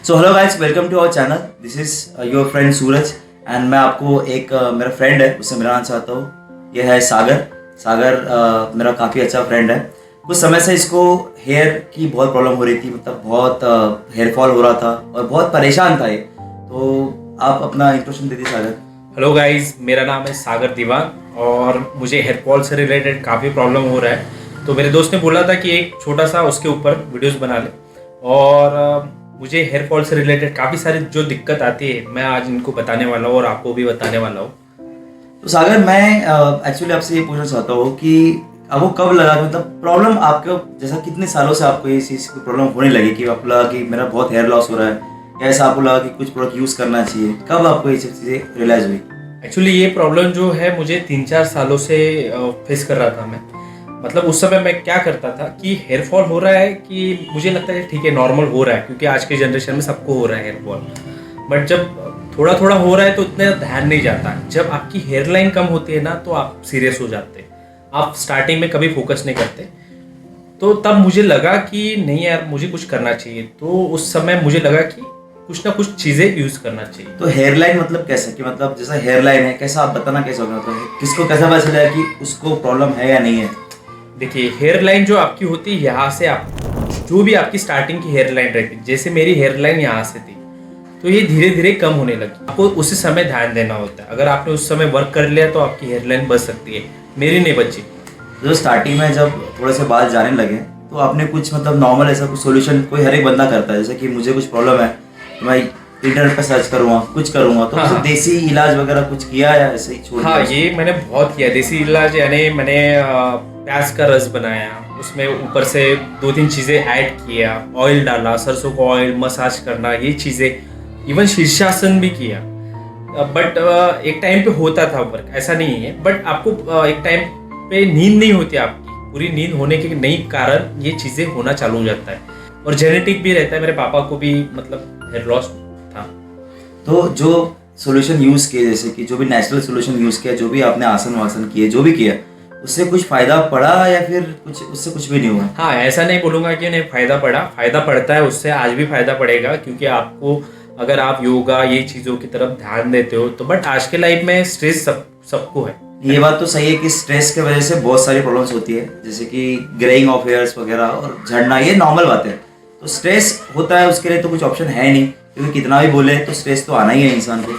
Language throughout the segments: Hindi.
So hello guys, welcome to our channel. This is your friend Suraj and मैं आपको एक मेरा फ्रेंड है उससे मिलाना चाहता हूँ। ये है सागर। सागर मेरा काफ़ी अच्छा फ्रेंड है। कुछ समय से इसको हेयर की बहुत प्रॉब्लम हो रही थी, मतलब बहुत हेयर फॉल हो रहा था और बहुत परेशान था ये। तो आप अपना इंट्रोडक्शन दे दीजिए सागर। हेलो गाइस, मेरा नाम है सागर दीवान और मुझे हेयर फॉल से रिलेटेड काफ़ी प्रॉब्लम हो रहा है। तो मेरे दोस्त ने बोला था कि एक छोटा सा उसके ऊपर वीडियोस बना ले और मुझे हेयर फॉल से रिलेटेड काफ़ी सारी जो दिक्कत आती है मैं आज इनको बताने वाला हूँ और आपको भी बताने वाला हूँ। तो सागर, मैं एक्चुअली आपसे ये पूछना चाहता हूँ कि आपको कब लगा, मतलब प्रॉब्लम आपको जैसा कितने सालों से आपको ये चीज़ की प्रॉब्लम होने लगी कि आपको लगा कि मेरा बहुत हेयर लॉस हो रहा है, या ऐसा आपको लगा कि कुछ प्रोडक्ट यूज़ करना चाहिए? कब आपको ये सब चीज़ें रियलाइज़ हुई? एक्चुअली ये प्रॉब्लम जो है मुझे 3-4 सालों से फेस कर रहा था मैं। मतलब उस समय मैं क्या करता था कि हेयर फॉल हो रहा है कि मुझे लगता है ठीक है नॉर्मल हो रहा है, क्योंकि आज के जनरेशन में सबको हो रहा है हेयर फॉल। बट जब थोड़ा थोड़ा हो रहा है तो उतना ध्यान नहीं जाता। जब आपकी हेयर लाइन कम होती है ना तो आप सीरियस हो जाते हैं। आप स्टार्टिंग में कभी फोकस नहीं करते। तो तब मुझे लगा कि नहीं यार, मुझे कुछ करना चाहिए। तो उस समय मुझे लगा कि कुछ ना कुछ चीज़ें यूज़ करना चाहिए। तो हेयर लाइन मतलब कैसे, कि मतलब जैसा हेयर लाइन है कैसा, आप बताना कैसे होगा, मतलब किसको कैसा पता चलेगा कि उसको प्रॉब्लम है या नहीं है? देखिए, हेयर लाइन जो आपकी होती है यहाँ से आप जो भी आपकी स्टार्टिंग की हेयर लाइन रहती है, जैसे मेरी हेयर लाइन यहाँ से थी तो ये धीरे धीरे कम होने लगी। आपको उसी समय ध्यान देना होता है। अगर आपने उस समय वर्क कर लिया तो आपकी हेयर लाइन बच सकती है। मेरी नहीं बची। जो स्टार्टिंग में जब थोड़े से बाल जाने लगे तो आपने कुछ, मतलब नॉर्मल ऐसा कुछ सोल्यूशन कोई हर एक बंदा करता है, जैसे कि मुझे कुछ प्रॉब्लम है तो मैं इंटरनेट पर सर्च करूँगा, कुछ करूँगा, तो हाँ, जैसे हाँ। देसी इलाज वगैरह कुछ किया या ऐसे ही छोड़ हाँ, दिया? ये मैंने बहुत किया देसी इलाज। यानी मैंने प्याज का रस बनाया, उसमें ऊपर से 2-3 चीज़ें ऐड किया, ऑयल डाला, सरसों का ऑयल, मसाज करना, ये चीज़ें, इवन शीर्षासन भी किया। बट एक टाइम पे होता था वर्क, ऐसा नहीं है। बट आपको एक टाइम पे नींद नहीं होती आपकी पूरी। नींद होने के नहीं कारण ये चीज़ें होना चालू हो जाता है। और जेनेटिक भी रहता है। मेरे पापा को भी मतलब हेयर लॉस था। तो जो सोल्यूशन यूज़ किए, जैसे कि जो भी नेचुरल सोल्यूशन यूज़ किया, जो भी आपने आसन वासन किए, जो भी किया, उससे कुछ फ़ायदा पड़ा या फिर कुछ उससे कुछ भी नहीं हुआ? हाँ, ऐसा नहीं बोलूँगा कि नहीं फ़ायदा पड़ा। फ़ायदा पड़ता है, उससे आज भी फ़ायदा पड़ेगा, क्योंकि आपको अगर आप योगा ये चीज़ों की तरफ ध्यान देते हो तो। बट आज के लाइफ में स्ट्रेस सबको है। ये बात तो सही है कि स्ट्रेस की वजह से बहुत सारी प्रॉब्लम्स होती है, जैसे कि ग्रेइंग ऑफ हेयर्स वगैरह और झड़ना, ये नॉर्मल बात है। तो स्ट्रेस होता है, उसके लिए तो कुछ ऑप्शन है नहीं, क्योंकि कितना भी बोले तो स्ट्रेस तो आना ही है इंसान को।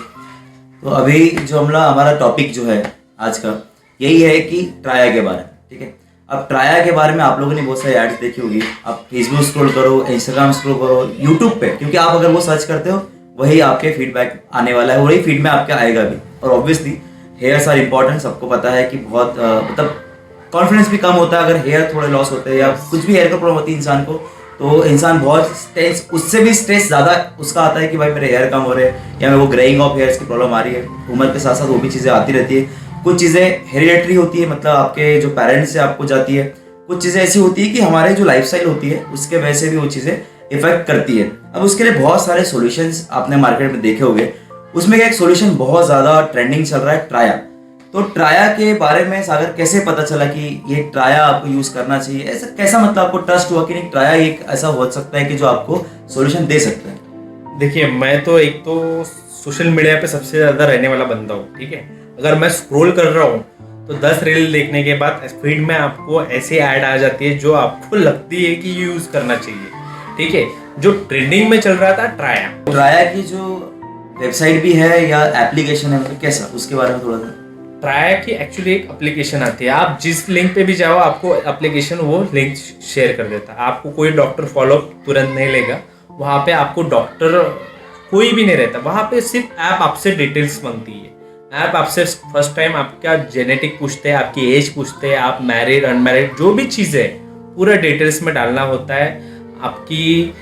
तो अभी जो हमारा टॉपिक जो है आज का, यही है कि ट्राया के बारे में, ठीक है। अब ट्राया के बारे में आप लोगों ने बहुत सारी एड्स देखी होगी। आप फेसबुक स्क्रॉल करो, इंस्टाग्राम स्क्रॉल करो, यूट्यूब पे, क्योंकि आप अगर वो सर्च करते हो वही आपके फीडबैक आने वाला है, वही फीड में आपके आएगा भी। और ऑब्वियसली हेयर्स आर इंपॉर्टेंट, सबको पता है कि बहुत मतलब कॉन्फिडेंस भी कम होता है अगर हेयर थोड़े लॉस होते हैं या कुछ भी हेयर का प्रॉब्लम होती है इंसान को। तो इंसान बहुत स्ट्रेस, उससे भी स्ट्रेस ज़्यादा उसका आता है कि भाई मेरे हेयर कम हो रहे हैं या मेरे को ग्रेइंग ऑफ हेयर्स की प्रॉब्लम आ रही है। उम्र के साथ साथ वो भी चीज़ें आती रहती है। कुछ चीज़ें हेरिडेटरी होती है, मतलब आपके जो पेरेंट्स से आपको जाती है। कुछ चीज़ें ऐसी होती है कि हमारे जो लाइफस्टाइल होती है उसके वजह से भी वो चीज़ें इफेक्ट करती है। अब उसके लिए बहुत सारे सॉल्यूशंस आपने मार्केट में देखे होंगे। उसमें एक सॉल्यूशन बहुत ज़्यादा ट्रेंडिंग चल रहा है, ट्राया। तो ट्राया के बारे में सागर कैसे पता चला कि ये ट्राया आपको यूज़ करना चाहिए? ऐसा कैसा, मतलब आपको ट्रस्ट हुआ कि नहीं ट्राया एक ऐसा हो सकता है कि जो आपको सॉल्यूशन दे सकता है? देखिए, मैं तो एक तो सोशल मीडिया पे सबसे ज़्यादा रहने वाला बंदा हूँ, ठीक है। अगर मैं स्क्रॉल कर रहा हूँ तो 10 रील देखने के बाद फीड में आपको ऐसी ऐड आ जाती है जो आपको लगती है कि यूज़ करना चाहिए, ठीक है। जो ट्रेंडिंग में चल रहा था ट्राया। ट्राया की जो वेबसाइट भी है या एप्लीकेशन है, मतलब कैसा, उसके बारे में थोड़ा सा। ट्राया की एक्चुअली एक एप्लीकेशन आती है। आप जिस लिंक पे भी जाओ आपको एप्लीकेशन वो लिंक शेयर कर देता है। आपको कोई डॉक्टर फॉलोअप तुरंत नहीं लेगा। वहाँ पे आपको डॉक्टर कोई भी नहीं रहता। वहाँ पे सिर्फ ऐप आपसे डिटेल्स मांगती है। ऐप आपसे फर्स्ट टाइम आपका जेनेटिक पूछते हैं, आपकी एज पूछते हैं, आप मैरिड अनमैरिड जो भी चीज़ है पूरा डिटेल्स में डालना होता है। आपकी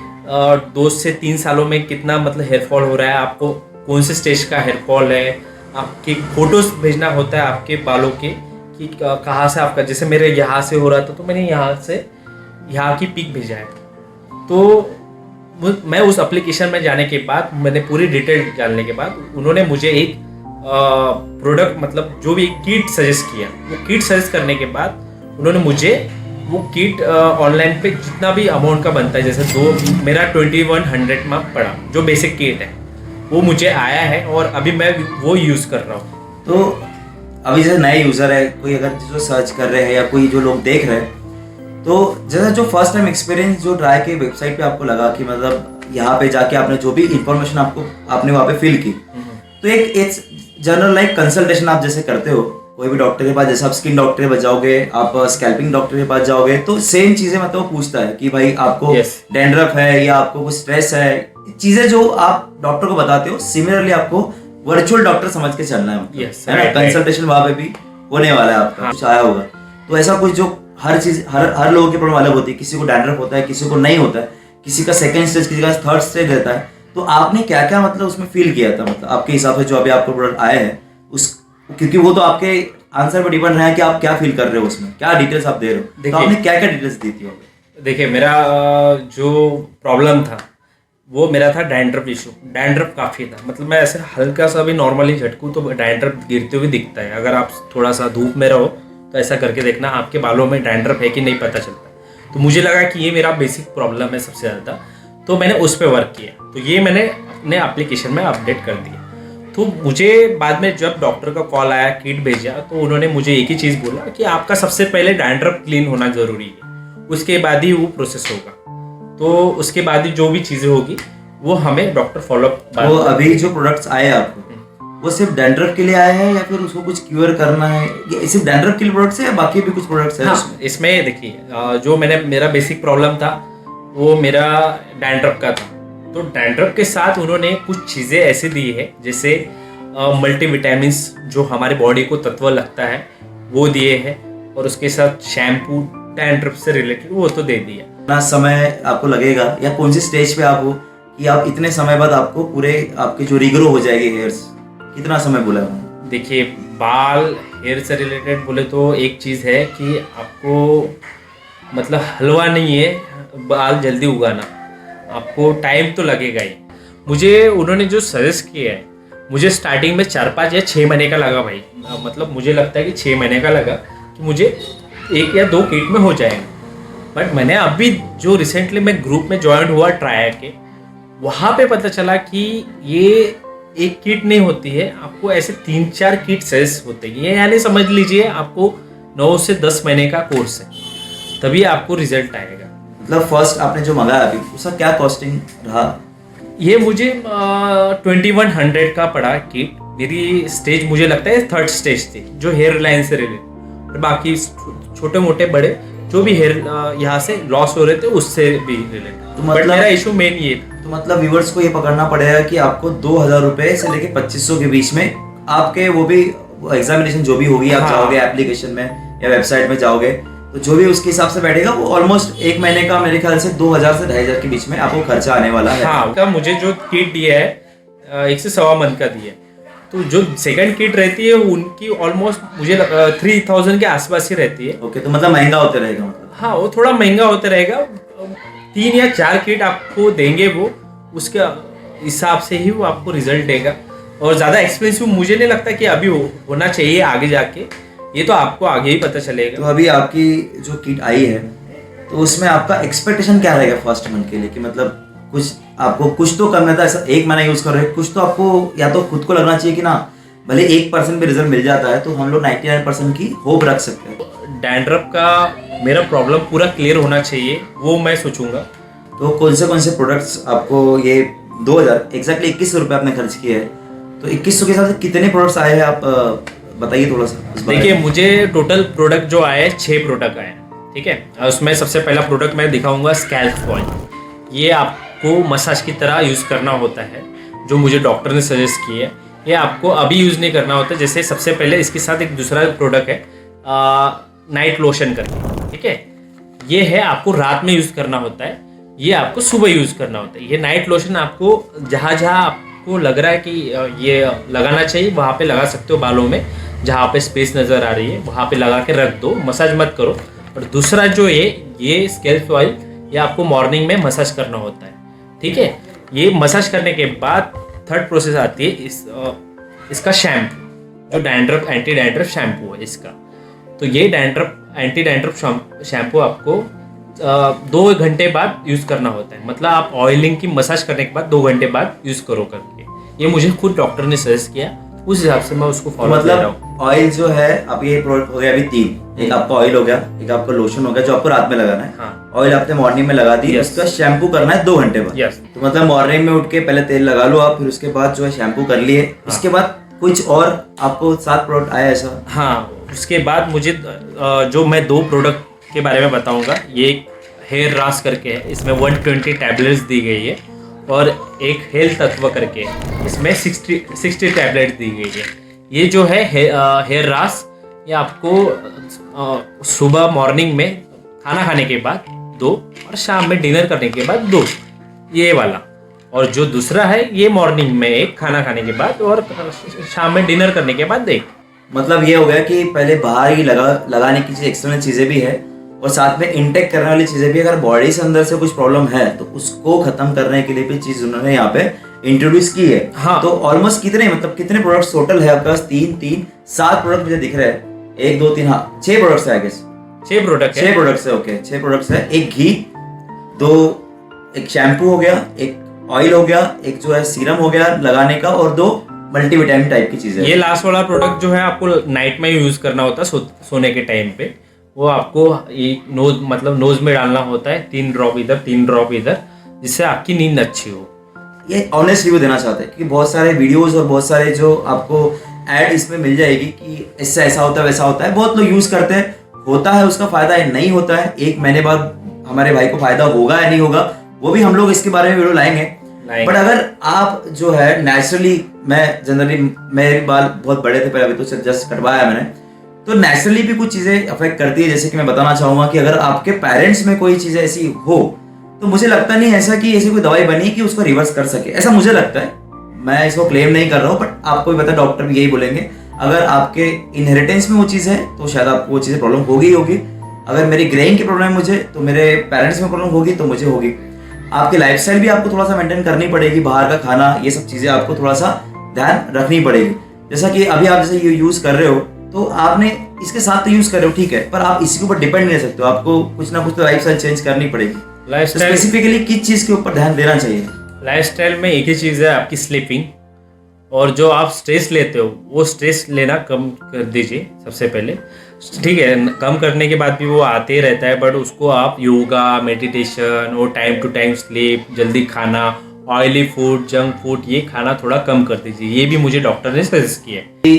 2 से 3 सालों में कितना मतलब हेयर फॉल हो रहा है, आपको कौन से स्टेज का हेयर फॉल है, आपकी फोटोज भेजना होता है आपके बालों के कि कहाँ से आपका, जैसे मेरे यहाँ से हो रहा था तो मैंने यहाँ से यहाँ की पिक भेजा है। तो मैं उस एप्लीकेशन में जाने के बाद मैंने पूरी डिटेल जानने के बाद उन्होंने मुझे एक प्रोडक्ट मतलब जो भी एक किट सजेस्ट किया। वो किट सजेस्ट करने के बाद उन्होंने मुझे वो किट ऑनलाइन पे जितना भी अमाउंट का बनता है, जैसे मेरा 2100 में पड़ा जो बेसिक किट है, वो मुझे आया है और अभी मैं वो यूज़ कर रहा हूँ। तो अभी जैसे नए यूज़र है, कोई अगर जो सर्च कर रहे हैं या कोई जो लोग देख रहे हैं, तो जैसे जो फर्स्ट टाइम एक्सपीरियंस जो ट्राई के वेबसाइट पे आपको लगा कि मतलब यहाँ पे जाके आपने जो भी इंफॉर्मेशन आपने वहाँ पे फिल की, तो एक जनरल लाइक कंसल्टेशन आप जैसे करते हो कोई भी डॉक्टर के पास, जैसे आप स्किन डॉक्टर के पास जाओगे, आप स्कैल्पिंग डॉक्टर के पास जाओगे, तो सेम चीजें मतलब वो पूछता है कि भाई आपको डैंड्रफ है या आपको कुछ स्ट्रेस है, चीजें जो आप डॉक्टर को बताते हो सिमिलरली आपको वर्चुअल डॉक्टर समझ के चलना है, है ना। कंसल्टेशन वहां पे भी होने वाला है आपका, कुछ आया होगा। तो ऐसा कुछ जो हर चीज हर लोगों की प्रॉब्लम अलग होती है, किसी को डैंड्रफ होता है, किसी को नहीं होता है, किसी का सेकंड स्टेज, किसी का थर्ड स्टेज रहता है। तो आपने क्या क्या मतलब उसमें फील किया था, मतलब आपके हिसाब से जो अभी आपको प्रोडक्ट आए हैं उस, क्योंकि वो तो आपके आंसर पर डिपेंड है कि आप क्या फील कर रहे हो, उसमें क्या डिटेल्स आप दे रहे हो, तो आपने क्या क्या डिटेल्स दी थी? देखिए, मेरा जो प्रॉब्लम था वो मेरा था डैंड्रफ इशू। डैंड्रफ काफ़ी था, मतलब मैं ऐसे हल्का सा भी नॉर्मली झटकूँ तो डैंड्रफ गिरते हुए दिखता है। अगर आप थोड़ा सा धूप में रहो तो ऐसा करके देखना आपके बालों में डैंड्रफ है कि नहीं पता चलता। तो मुझे लगा कि ये मेरा बेसिक प्रॉब्लम है सबसे ज़्यादा, तो मैंने उस पर वर्क किया। तो ये मैंने अपने एप्लीकेशन में अपडेट कर दिया। तो मुझे बाद में जब डॉक्टर का कॉल आया, किट भेजा, तो उन्होंने मुझे एक ही चीज़ बोला कि आपका सबसे पहले डैंड्रफ क्लीन होना ज़रूरी है, उसके बाद ही वो प्रोसेस होगा। तो उसके बाद ही जो भी चीज़ें होगी वो हमें डॉक्टर फॉलोअप। वो अभी जो प्रोडक्ट्स आए आपको वो सिर्फ डैंड्रफ के लिए आए हैं या फिर उसको कुछ क्योर करना है, ये सिर्फ डैंड्रफ के लिए प्रोडक्ट्स है या बाकी भी कुछ प्रोडक्ट्स है? हाँ, इसमें देखिए, जो मेरा बेसिक प्रॉब्लम था वो मेरा डैंड्रफ का था। तो डैंड्रफ के साथ उन्होंने कुछ चीज़ें ऐसी दी है, जैसे मल्टीविटामिन्स जो हमारे बॉडी को तत्व लगता है वो दिए हैं, और उसके साथ शैम्पू डैंड्रफ से रिलेटेड वो तो दे दिया। कितना समय आपको लगेगा या कौन सी स्टेज पे आप हो कि आप इतने समय बाद आपको पूरे आपके जो रिग्रो हो जाएगी हेयर्स, कितना समय बोला है? देखिए, बाल हेयर से रिलेटेड बोले तो एक चीज़ है कि आपको मतलब हलवा नहीं है बाल जल्दी उगाना, आपको टाइम तो लगेगा ही। मुझे उन्होंने जो सजेस्ट किया है, मुझे स्टार्टिंग में 4-5 या 6 महीने का लगा भाई, मतलब मुझे लगता है कि 6 महीने का लगा कि मुझे 1 या 2 किट में हो जाएगा। बट मैंने अभी जो रिसेंटली मैं ग्रुप में ज्वाइन हुआ ट्राई के, वहाँ पे पता चला कि ये एक किट नहीं होती है, आपको ऐसे 3-4 किट सजेस्ट होते हैं। ये यानी समझ लीजिए आपको 9 से 10 महीने का कोर्स है, तभी आपको रिजल्ट आएगा। मतलब फर्स्ट आपने जो मंगाया अभी उसका क्या कॉस्टिंग रहा? ये मुझे 2100 का पड़ा किट। मेरी स्टेज मुझे लगता है 3rd स्टेज थी, जो हेयर लाइन से रिलेटेड, और बाकी छोटे मोटे बड़े जो भी हेयर यहाँ से लॉस हो रहे थे उससे भी रिलेटेड। तो मतलब मेरा इशू मेन ये था। तो मतलब व्यूअर्स को ये पकड़ना पड़ेगा कि आपको 2000 रुपए से लेके 2500 के बीच में आपके वो भी एग्जामिनेशन जो भी होगी, आप जाओगे एप्लीकेशन में या वेबसाइट में जाओगे, तो जो भी उसके हिसाब से बैठेगा वो ऑलमोस्ट 1 महीने का मेरे ख्याल से 2000 से 2500 के बीच में आपको खर्चा आने वाला है। हाँ, मुझे जो किट दिया है 1 से 1.25 मंथ का दिया है। तो जो सेकंड किट रहती है उनकी ऑलमोस्ट मुझे 3000 के आसपास ही रहती है। ओके, तो मतलब महंगा होते रहेगा मतलब? हाँ, वो थोड़ा महंगा होता रहेगा। 3 या 4 किट आपको देंगे, वो उसके हिसाब से ही वो आपको रिजल्ट देगा। और ज़्यादा एक्सपेंसिव मुझे नहीं लगता कि अभी होना चाहिए, आगे जाके ये तो आपको आगे ही पता चलेगा। तो अभी आपकी जो किट आई है तो उसमें आपका एक्सपेक्टेशन क्या रहेगा फर्स्ट मंथ के लिए, कि मतलब कुछ आपको कुछ तो करना था, ऐसा 1 महीना यूज कर रहे हैं, कुछ तो आपको या तो खुद को लगना चाहिए कि ना भले 1% भी रिजल्ट मिल जाता है तो हम लोग 99% की होप रख सकते हैं। डैंड्रफ का मेरा प्रॉब्लम पूरा क्लियर होना चाहिए, वो मैं सोचूंगा। तो कौन से प्रोडक्ट्स आपको ये 2000 एग्जैक्टली 2100 रुपये आपने खर्च किए हैं, तो 2100 के हिसाब से कितने प्रोडक्ट्स आए हैं आप बताइए थोड़ा सा। देखिए, मुझे टोटल प्रोडक्ट जो आए 6 प्रोडक्ट आए, ठीक है। उसमें सबसे पहला प्रोडक्ट मैं दिखाऊंगा स्कैल्प ऑयल। ये आपको मसाज की तरह यूज़ करना होता है, जो मुझे डॉक्टर ने सजेस्ट किया है। ये आपको अभी यूज़ नहीं करना होता। जैसे सबसे पहले इसके साथ एक दूसरा प्रोडक्ट है नाइट लोशन करके, ठीक है। ये है आपको रात में यूज़ करना होता है, ये आपको सुबह यूज़ करना होता है। ये नाइट लोशन आपको जहाँ आपको लग रहा है कि ये लगाना चाहिए वहाँ पे लगा सकते हो, बालों में जहाँ पे स्पेस नज़र आ रही है वहाँ पे लगा के रख दो, मसाज मत करो। और दूसरा जो है ये स्कैल्प ऑयल, ये आपको मॉर्निंग में मसाज करना होता है, ठीक है। ये मसाज करने के बाद 3rd प्रोसेस आती है इसका शैम्पू, जो डैंड्रफ एंटी डैंड्रफ शैम्पू है इसका। तो ये डैंड्रफ एंटी डैंड्रफ शैम्पू आपको 2 घंटे बाद यूज़ करना होता है। मतलब आप ऑयलिंग की मसाज करने के बाद 2 घंटे बाद यूज़ करो करके। ये मुझे खुद डॉक्टर ने सजेस्ट किया, उस हिसाब से मैं उसको फॉलो कर रहा हूँ। मतलब ऑयल जो है, अब ये प्रोडक्ट हो गया अभी 3, एक आपका ऑयल हो गया, एक आपका लोशन हो गया जो आपको रात में लगाना है। हाँ। ऑयल आपने मॉर्निंग में लगा दी, Yes. उसका शैम्पू करना है 2 घंटे बाद। Yes. तो मतलब मॉर्निंग में उठ के पहले तेल लगा लो आप, फिर उसके बाद जो है शैम्पू कर लिए, उसके बाद कुछ और आपको 7 प्रोडक्ट आया ऐसा? हाँ, उसके बाद मुझे जो मैं 2 प्रोडक्ट के बारे में बताऊंगा, ये एक हेयर रास करके है, इसमें 120 टैबलेट्स दी गई है, और एक हेल्थ तत्व करके इसमें 60 टैबलेट दी गई है। ये जो है हेयर रास, ये आपको सुबह मॉर्निंग में खाना खाने के बाद 2 और शाम में डिनर करने के बाद 2, ये वाला। और जो दूसरा है ये मॉर्निंग में 1 खाना खाने के बाद, और शाम में डिनर करने के बाद 1। मतलब ये हो गया कि पहले बाहर ही लगाने की एक्सटर्नल चीजें भी है, और साथ में इंटेक करने वाली चीजें भी। अगर बॉडी से अंदर से कुछ प्रॉब्लम है तो उसको खत्म करने के लिए भी चीज उन्होंने यहाँ पे इंट्रोड्यूस की है। हाँ। तो ऑलमोस्ट कितने प्रोडक्ट्स टोटल है आपके पास? 7 प्रोडक्ट मुझे दिख रहे हैं। 1 2 3, हाँ 6 प्रोडक्ट्स है आई गेस। 6 प्रोडक्ट है। 6 प्रोडक्ट्स है, ओके 6 प्रोडक्ट्स है। एक घी, 2 एक शैम्पू हो गया, एक ऑयल हो गया, एक जो है सीरम हो गया लगाने का, और 2 मल्टीविटामिन टाइप की चीजें। ये लास्ट वाला प्रोडक्ट जो है आपको नाइट में यूज करना होता है, सोने के टाइम पे। वो आपको नोज में डालना होता है, 3 ड्रॉप इधर 3 ड्रॉप इधर, जिससे आपकी नींद अच्छी हो। ये ऑनेस्ट रिव्यू देना चाहते हैं कि बहुत सारे वीडियोस और बहुत सारे जो आपको ऐड इसमें मिल जाएगी कि इससे ऐसा होता है वैसा होता है। बहुत लोग यूज करते हैं, होता है उसका फायदा है, नहीं होता है 1 महीने बाद हमारे भाई को फायदा होगा या नहीं होगा, वो भी हम लोग इसके बारे में वीडियो लाएंगे। बट अगर आप जो है नेचुरली, मैं जनरली मेरे बाल बहुत बड़े थे पहले, अभी तो जस्ट कटवाया मैंने, तो नेचुरली भी कुछ चीजें अफेक्ट करती है। जैसे कि मैं बताना चाहूंगा कि अगर आपके पेरेंट्स में कोई चीज ऐसी हो तो मुझे लगता नहीं ऐसा कि ऐसी कोई दवाई बनी कि उसको रिवर्स कर सके, ऐसा मुझे लगता है। मैं इसको क्लेम नहीं कर रहा हूँ, बट आपको भी पता, डॉक्टर भी यही बोलेंगे, अगर आपके इनहेरिटेंस में वो चीज़ है तो शायद आपको वो चीज़ें प्रॉब्लम होगी ही होगी। अगर मेरी ग्रेइंग की प्रॉब्लम मुझे, तो मेरे पेरेंट्स में प्रॉब्लम होगी तो मुझे होगी। आपकी लाइफस्टाइल भी आपको थोड़ा सा मेंटेन करनी पड़ेगी, बाहर का खाना, ये सब चीज़ें आपको थोड़ा सा ध्यान रखनी पड़ेगी। जैसा कि अभी आप जैसे ये यूज़ कर रहे हो, तो आपने इसके साथ तो यूज़ कर रहे हो, ठीक है, पर आप इसके ऊपर डिपेंड नहीं रह सकते हो, आपको कुछ ना कुछ तो लाइफस्टाइल चेंज करनी पड़ेगी। लाइफस्टाइल स्पेसिफिकली किस चीज़ के ऊपर ध्यान देना चाहिए? लाइफस्टाइल में एक ही चीज़ है, आपकी स्लीपिंग। और जो आप स्ट्रेस लेते हो वो स्ट्रेस लेना कम कर दीजिए सबसे पहले। ठीक है, कम करने के बाद भी वो आते ही रहता है, बट उसको आप योगा, मेडिटेशन और टाइम टू टाइम स्लीप, जल्दी खाना, ऑयली फूड, जंक फूड, ये खाना थोड़ा कम कर दीजिए। ये भी मुझे डॉक्टर ने सजेस्ट किया है।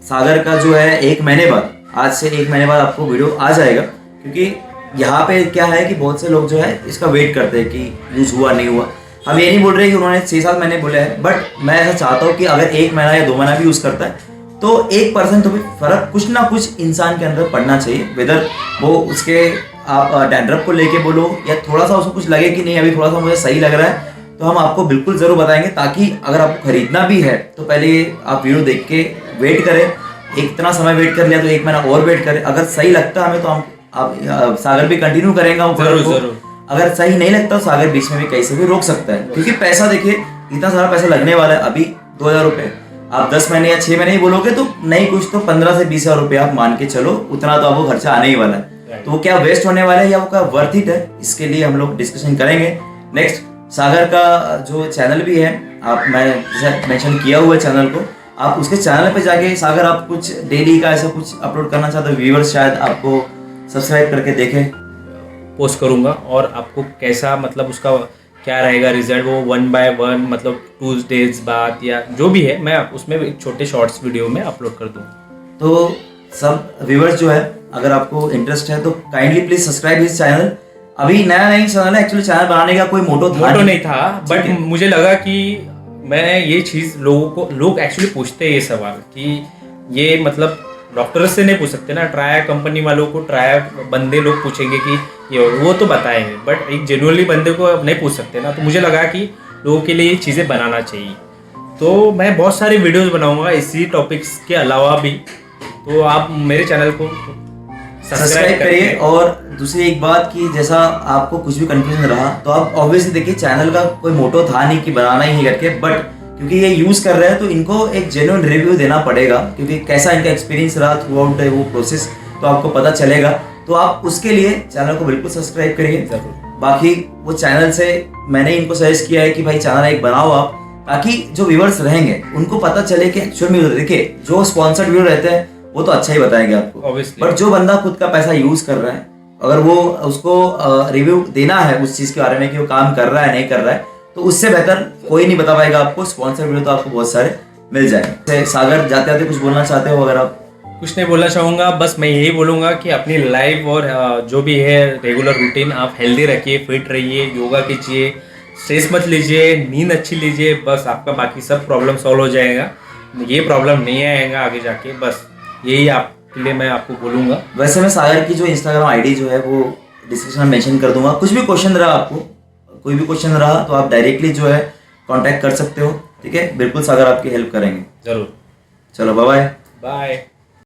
सागर का जो है 1 महीने बाद, आज से 1 महीने बाद आपको वीडियो आ जाएगा, क्योंकि यहाँ पे क्या है कि बहुत से लोग जो है इसका वेट करते हैं कि यूज हुआ नहीं हुआ। हम ये नहीं बोल रहे कि उन्होंने 6-7 महीने बोले हैं, बट मैं ऐसा चाहता हूँ कि अगर 1 महीना या 2 महीना भी यूज करता है तो 1% तो भी फर्क कुछ ना कुछ इंसान के अंदर पड़ना चाहिए। वेदर वो उसके आप डैंड्रफ को लेके बोलो या थोड़ा सा उसको कुछ लगे कि नहीं अभी थोड़ा सा मुझे सही लग रहा है, तो हम आपको बिल्कुल ज़रूर बताएंगे, ताकि अगर आपको खरीदना भी है तो पहले आप वीडियो देख के वेट करें। इतना समय वेट कर लिया तो 1 महीना और वेट करें। अगर सही लगता है हमें तो हम आप सागर भी कंटिन्यू करेंगे। जरूर। अगर सही नहीं लगता तो सागर बीच में भी कहीं से भी रोक सकता है, क्योंकि पैसा देखिए इतना सारा पैसा लगने वाला है। अभी 2000 रुपये आप 10 महीने या 6 महीने ही बोलोगे तो नहीं कुछ तो 15 से 20 हज़ार रुपये आप मान के चलो, उतना तो आपको खर्चा आने ही वाला है। तो वो क्या वेस्ट होने वाला है या वो क्या वर्थ इट है, इसके लिए हम लोग डिस्कशन करेंगे। नेक्स्ट, सागर का जो चैनल भी है, आप मैं जैसे मेंशन किया हुआ है चैनल को, आप उसके चैनल पे जाके सागर आप कुछ डेली का ऐसा कुछ अपलोड करना चाहते हो, व्यूअर्स शायद आपको सब्सक्राइब करके देखें। पोस्ट करूँगा और आपको कैसा मतलब उसका क्या रहेगा रिजल्ट, वो 1 by 1 मतलब 2 days बाद या जो भी है, मैं उसमें एक छोटे शॉर्ट्स वीडियो में अपलोड कर दूँ। तो सब व्यूअर्स जो है, अगर आपको इंटरेस्ट है तो काइंडली प्लीज सब्सक्राइब इस चैनल। अभी नया नहीं चैनल है, एक्चुअली चैनल बनाने का कोई मोटो नहीं था, बट मुझे लगा कि मैं ये चीज़ लोग एक्चुअली पूछते हैं ये सवाल कि ये मतलब डॉक्टर से नहीं पूछ सकते ना, ट्राया कंपनी वालों को, ट्राया बंदे लोग पूछेंगे कि ये वो तो बताएंगे, बट एक जेन्युइनली बंदे को नहीं पूछ सकते ना। तो मुझे लगा कि लोगों के लिए ये चीज़ें बनाना चाहिए, तो मैं बहुत सारी वीडियोस बनाऊंगा इसी टॉपिक्स के अलावा भी। तो आप मेरे चैनल को सब्सक्राइब करिए। और दूसरी एक बात कि जैसा आपको कुछ भी कंफ्यूजन रहा तो आप ऑब्वियसली देखिए, चैनल का कोई मोटो था नहीं कि बनाना ही करके, बट क्योंकि ये यूज़ कर रहे हैं तो इनको एक जेन्युइन रिव्यू देना पड़ेगा, क्योंकि कैसा इनका एक्सपीरियंस रहा थ्रू आउट वो प्रोसेस, तो आपको पता चलेगा। तो आप उसके लिए चैनल को बिल्कुल सब्सक्राइब करिए। जरूर। बाकी वो चैनल से मैंने इनको सजेस्ट किया है कि भाई चैनल एक बनाओ आप, ताकि जो व्यूअर्स रहेंगे उनको पता चले कि एक्चुअल में देखिए जो स्पॉन्सर्ड वीडियो रहते हैं वो तो अच्छा ही बताएंगे आपको, Obviously। बट जो बंदा खुद का पैसा यूज कर रहा है, अगर वो उसको रिव्यू देना है उस चीज के बारे में कि वो काम कर रहा है नहीं कर रहा है, तो उससे बेहतर कोई नहीं बता पाएगा आपको। स्पॉन्सर्ड वीडियो तो आपको बहुत सारे मिल जाएंगे। सागर जाते जाते कुछ बोलना चाहते हो अगर आप? कुछ नहीं बोलना चाहूँगा, बस मैं यही बोलूँगा कि अपनी लाइफ और जो भी है रेगुलर रूटीन आप हेल्दी रखिए, फिट रहिए, योगा कीजिए, स्ट्रेस मत लीजिए, नींद अच्छी लीजिए, बस आपका बाकी सब प्रॉब्लम सॉल्व हो जाएगा। ये प्रॉब्लम नहीं आएगा आगे जाके, बस यही आपके लिए मैं आपको बोलूँगा। वैसे मैं सागर की जो इंस्टाग्राम आईडी जो है वो डिस्क्रिप्शन में मेंशन कर दूंगा। कुछ भी क्वेश्चन रहा आपको, कोई भी क्वेश्चन रहा तो आप डायरेक्टली जो है कांटेक्ट कर सकते हो, ठीक है? बिल्कुल सागर आपकी हेल्प करेंगे। जरूर। चलो बाय बाय। बाय।